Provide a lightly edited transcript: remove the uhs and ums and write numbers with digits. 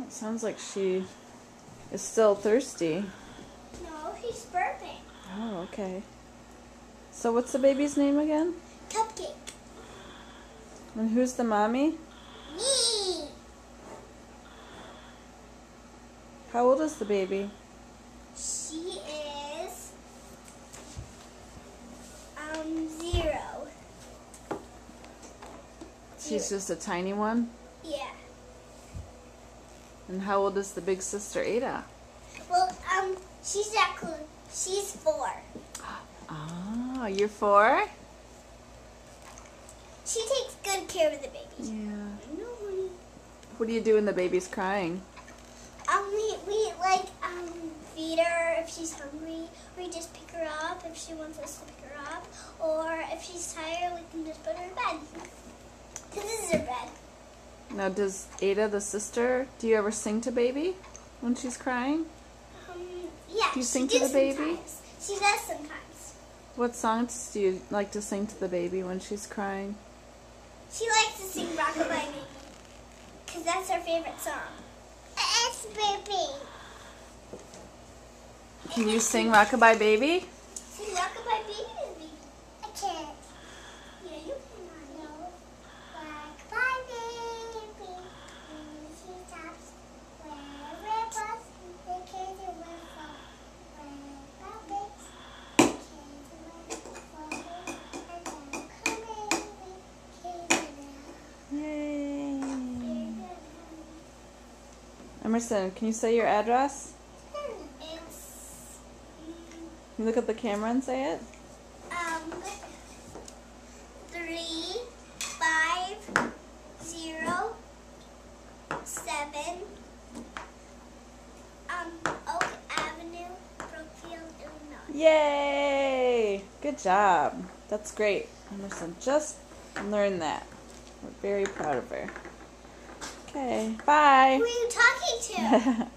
It sounds like she is still thirsty. No, she's burping. Oh, okay. So what's the baby's name again? Cupcake. And who's the mommy? Me. How old is the baby? She is 0. She's just a tiny one? Yeah. And how old is the big sister, Ada? Well, she's 4. Oh, you're 4? She takes good care of the baby. Yeah. No, honey. What do you do when the baby's crying? We feed her if she's hungry. We just pick her up if she wants us to pick her up. Or if she's tired, we can just put her in bed. Because this is her bed. Now, does Ada, the sister, do you ever sing to baby when she's crying? Yeah. Do you sing to the baby? Sometimes. She does sometimes. What songs do you like to sing to the baby when she's crying? She likes to sing Rockabye Baby. Because that's her favorite song. It's baby. Can you sing Rockabye Baby? Sing Rockabye Baby. I can't. Yeah, you can. No. Rockabye Baby. She stops where it was. The kids were from. Where rabbits. The kids were from. And then come baby. Yay! Emerson, can you say your address? It's Can you look at the camera and say it? 3507 Oak Avenue, Brookfield, Illinois. Yay! Good job. That's great. Emerson just learned that. We're very proud of her. Okay, bye. Who are you talking to?